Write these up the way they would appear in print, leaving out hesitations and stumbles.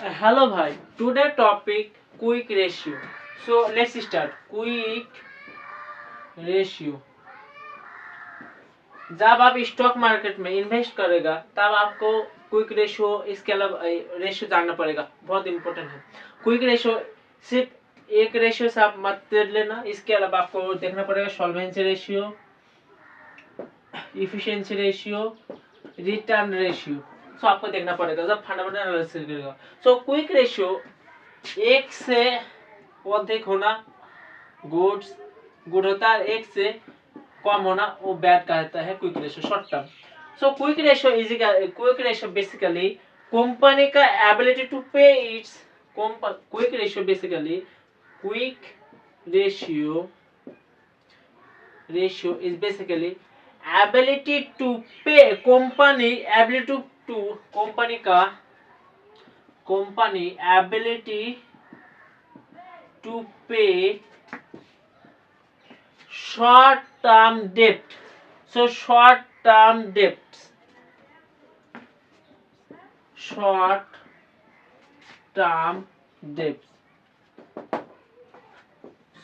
Hello bhai. Today topic quick ratio. So let's start. Quick ratio. जब आप stock market में invest करेगा तब आपको क्विक रेशियो इसके अलावा रेशियो जानना पड़ेगा, बहुत इंपॉर्टेंट है। क्विक रेशियो सिर्फ एक रेशियो से आप मत कर लेना, इसके अलावा आपको देखना पड़ेगा solvency ratio, efficiency ratio, return ratio. So आपको देखना पड़ेगा जब फंडामेंटल एनालिसिस करेगा। सो क्विक रेशियो एक से अधिक होना गुड होता है, एक से कम होना वो बैड कहता है quick ratio short term. So quick ratio basically company का ability to pay its quick ratio basically quick ratio is basically ability to pay ability to company ability to pay short term debt. So short term debts,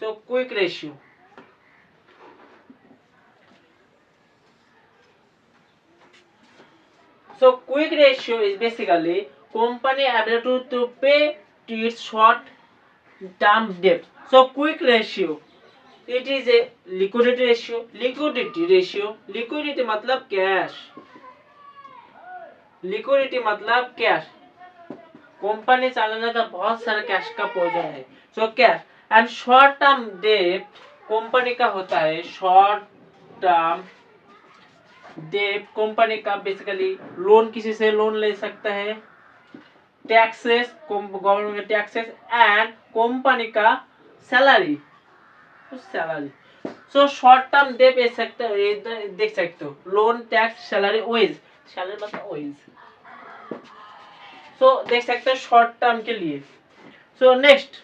so quick ratio. So quick ratio is basically company ability to pay its short term debt. So quick ratio, it is a liquidity ratio. Liquidity मतलब cash. Company चलाने का बहुत सारा cash का प्रयोजन है। So cash and short term debt company का होता है। शॉर्ट टर्म डेट कंपनी का बेसिकली लोन, किसी से लोन ले सकता है, टैक्सेस गवर्नमेंट के टैक्सेस एंड कंपनी का salary. So short term debt देख सकते हो, loan, tax, salary, wage. Salary मतलब वेज। सो देख सकते हो शॉर्ट टर्म के लिए। So next,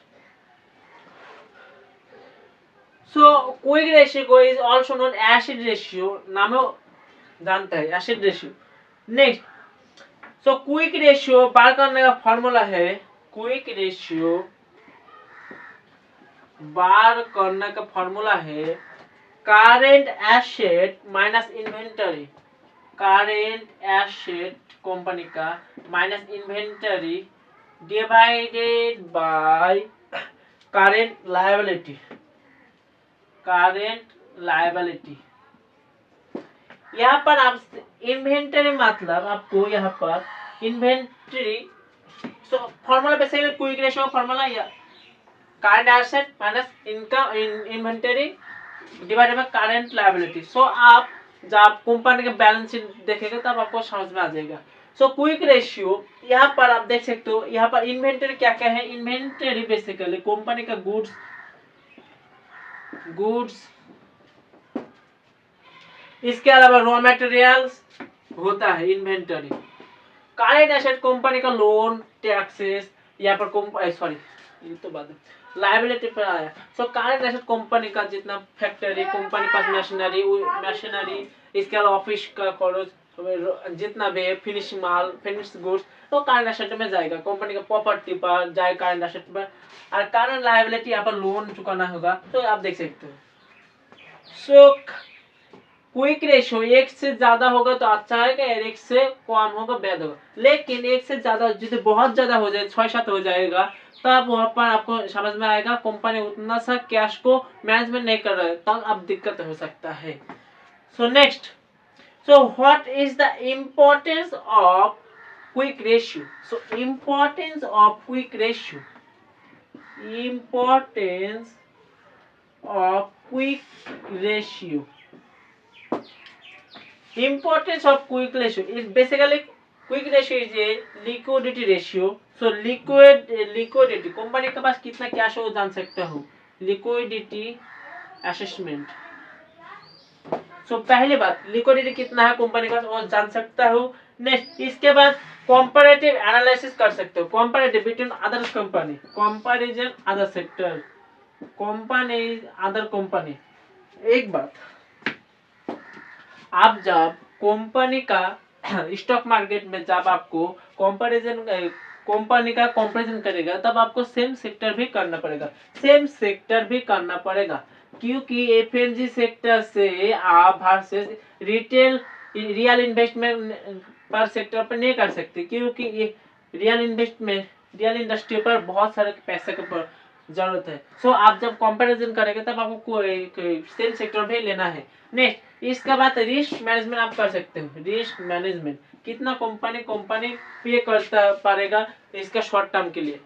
so quick ratio को is also known acid ratio, नाम जानता है acid ratio. Next, so quick ratio बार करने का फॉर्मूला है, क्विक रेशियो बार करने का फॉर्मूला है current asset minus inventory. Current asset company का minus inventory divided by current liability. यहाँ पर आप इन्वेंटरी मतलब आपको यहाँ पर inventory, so formula basically quick ratio formula या current asset minus income inventory divided by current liability. So आप जब कंपनी का बैलेंस शीट देखेंगे तब आपको समझ में आ जाएगा। सो क्विक रेशियो यहाँ पर आप देख सकते हो, यहाँ पर इन्वेंटरी क्या क्या है। इन्वेंटरी बेसिकली कंपनी का गुड्स, इसके अलावा रॉ मटेरियल्स होता है इन्वेंटरी। करंट एसेट कंपनी का लोन, टैक्सेस, यहाँ पर सॉरी ये तो बात है, लायबिलिटी पर आया। सो करंट एसेट कंपनी का जितना फैक्ट्री, कंपनी पास मशीनरी, इसके अलावा ऑफिस का खर्च, जितना भी है फिनिश गुड्स, तो करंट एसेट में जाएगा। कंपनी का प्रॉपर्टी पर जाए करंट एसेट पर, और करंट लायबिलिटी यहाँ पर लोन चुकाना होगा। तो आप देख सकते हो। सो क्विक रेशियो एक से ज्यादा होगा तो अच्छा है, कि एक से कम होगा बैड होगा। लेकिन एक से ज्यादा यदि बहुत ज्यादा हो जाए, 6-7 हो जाएगा, तब वहां पर आपको समझ में आएगा कंपनी उतना सा कैश को मैनेजमेंट नहीं कर रहा है, तब अब दिक्कत हो सकता है। सो next, so what is the importance of quick ratio. So importance of quick ratio, importance of quick ratio, importance of quick ratio is basically quick ratio is a liquidity ratio. So liquidity company के पास कितना cash हो जान सकता हो, liquidity assessment. सो पहली बात liquidity कितना है कंपनी का वो जान सकता हो। नेक्स्ट, इसके बाद कंपैरेटिव एनालिसिस कर सकते हो, comparative between other company, comparison other sector, company other company. एक बात, आप जब कंपनी का स्टॉक मार्केट में जब आपको कंपैरिजन कंपनी का कंपैरिजन करेगा तब आपको सेम सेक्टर भी करना पड़ेगा, सेम सेक्टर भी करना पड़ेगा, क्योंकि एफएमजी सेक्टर से आप वर्सेस रिटेल रियल इन्वेस्टमेंट पर सेक्टर पर नहीं कर सकते, क्योंकि ये रियल इन्वेस्टमेंट रियल इंडस्ट्री पर बहुत सारे पैसे की जरूरत है। सो आप जब कंपैरिजन करेंगे तब आपको कोई सेम सेक्टर भी लेना है। नेक्स्ट इसके बाद रिस्क मैनेजमेंट आप कर सकते हो। रिस्क मैनेजमेंट कितना कंपनी पे करता पड़ेगा इसका शॉर्ट टर्म के लिए,